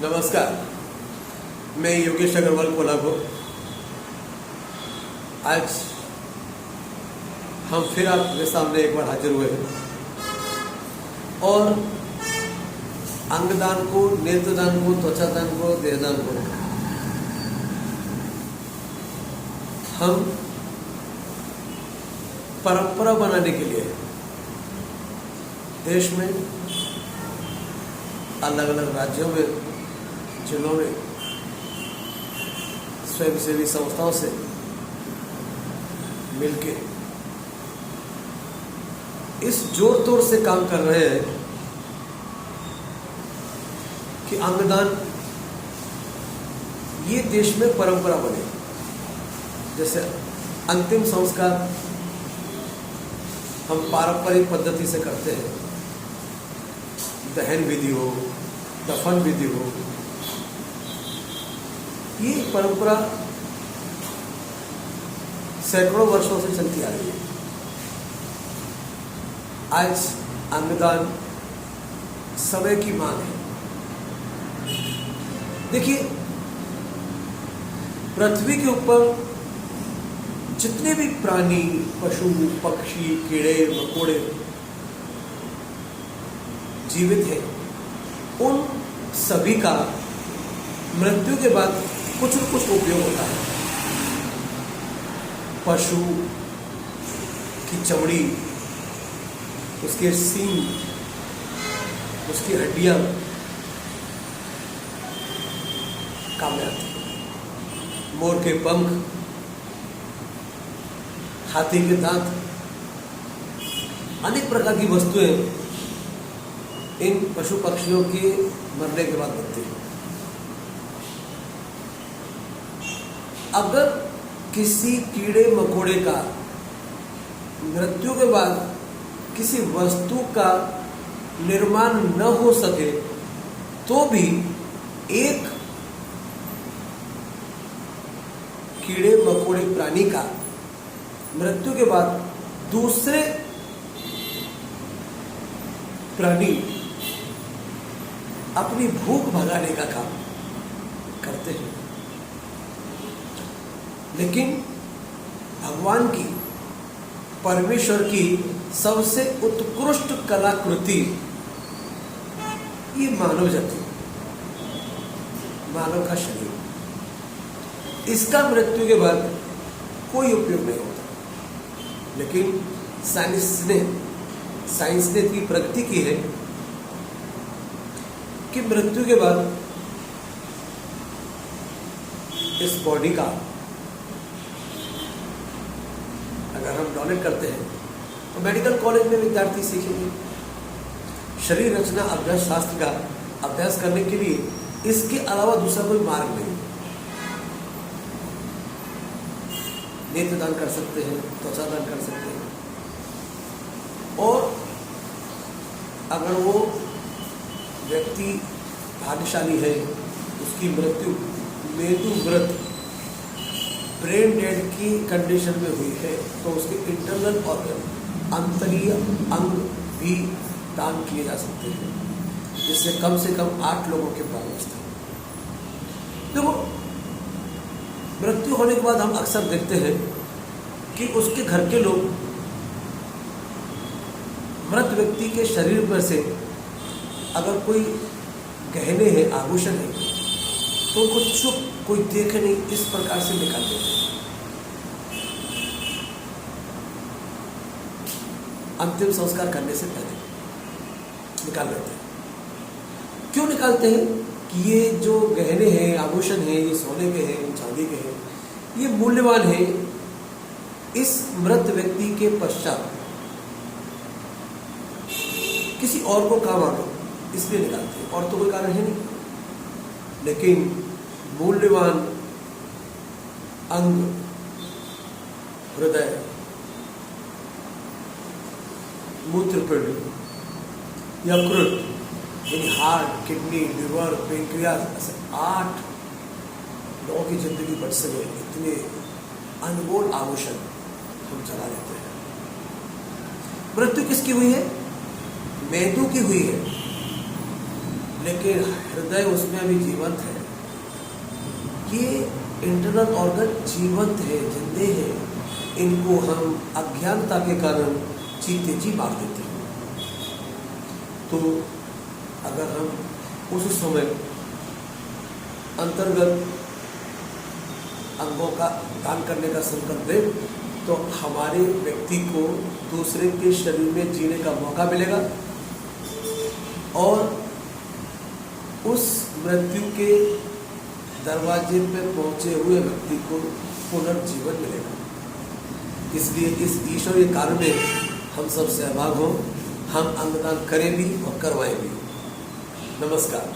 नमस्कार, मैं योगेश अग्रवाल कोल्हापुर। आज हम फिर आपके सामने एक बार हाजिर हुए हैं और अंगदान को, नेत्रदान को, त्वचादान को, देहदान को हम परंपरा बनाने के लिए देश में अलग अलग राज्यों में, जिलों में स्वयंसेवी संस्थाओं से मिलके इस जोर तोड़ से काम कर रहे हैं कि अंगदान ये देश में परंपरा बने। जैसे अंतिम संस्कार हम पारंपरिक पद्धति से करते हैं, दहन विधि हो, दफन विधि हो, ये परंपरा सैकड़ों वर्षों से चलती आ रही है। आज अंगदान समय की मांग है। देखिए, पृथ्वी के ऊपर जितने भी प्राणी, पशु, पक्षी, कीड़े मकोड़े जीवित हैं, उन सभी का मृत्यु के बाद कुछ न कुछ उपयोग होता है। पशु की चमड़ी, उसके सींग, उसकी हड्डियां काम में आती हैं। मोर के पंख, हाथी के दांत, अनेक प्रकार की वस्तुएं इन पशु पक्षियों के मरने के बाद बनती हैं। अगर किसी कीड़े मकोड़े का मृत्यु के बाद किसी वस्तु का निर्माण न हो सके तो भी एक कीड़े मकोड़े प्राणी का मृत्यु के बाद दूसरे प्राणी अपनी भूख भगाने का काम करते हैं। लेकिन भगवान की, परमेश्वर की सबसे उत्कृष्ट कलाकृति ये मानव जाति, मानव का शरीर। इसका मृत्यु के बाद कोई उपयोग नहीं होता। लेकिन साइंस ने इतनी प्रगति की है कि मृत्यु के बाद इस बॉडी का अगर हम डोनेट करते हैं तो मेडिकल कॉलेज में विद्यार्थी सीखेंगे। शरीर रचना अभ्यास शास्त्र का अभ्यास करने के लिए इसके अलावा दूसरा कोई मार्ग नहीं। नेत्रदान कर सकते हैं, त्वचादान कर सकते हैं, और अगर वो व्यक्ति भाग्यशाली है, उसकी मृत्यु मेदुव्रत, ब्रेन डेड की कंडीशन में हुई है, तो उसके इंटरनल ऑर्गन, अंतरीय अंग भी दान किए जा सकते हैं, जिससे कम से कम 8 लोगों के प्राण बचते हैं। देखो, मृत्यु होने के बाद हम अक्सर देखते हैं कि उसके घर के लोग मृत व्यक्ति के शरीर पर से अगर कोई गहने हैं, आभूषण है, तो उनको चुप, कोई देखे नहीं, इस प्रकार से निकाल देते हैं। अंतिम संस्कार करने से पहले निकाल देते हैं। क्यों निकालते हैं? कि ये जो गहने हैं, आभूषण हैं, ये सोने के हैं, चांदी के हैं, ये मूल्यवान है। इस मृत व्यक्ति के पश्चात किसी और को काम आवे, इसलिए निकालते हैं, और तो कोई कारण है नहीं। लेकिन मूल्यवान अंग, हृदय, मूत्रपिंड, यकृत, यानी हार्ट, किडनी, लिवर, पेंक्रियास, ऐसे 8 लोगों की जिंदगी बच सके, इतने अनमोल आभूषण हम चला लेते हैं। मृत्यु किसकी हुई है? मेदू की हुई है। लेकिन हृदय उसमें अभी जीवंत है। ये इंटरनल ऑर्गन जीवंत है, जिंदे है, इनको हम अज्ञानता के कारण जीते जी मार देते हैं। तो अगर हम उस समय अंतर्गत अंगों का दान करने का संकल्प दें तो हमारे व्यक्ति को दूसरे के शरीर में जीने का मौका मिलेगा और उस मृत्यु के दरवाजे पर पहुंचे हुए व्यक्ति को पुनर्जीवन मिलेगा। इसलिए इस ईश्वरीय कार्य में हम सब सहभाग हों, हम अंगदान करें भी और करवाएं भी। नमस्कार।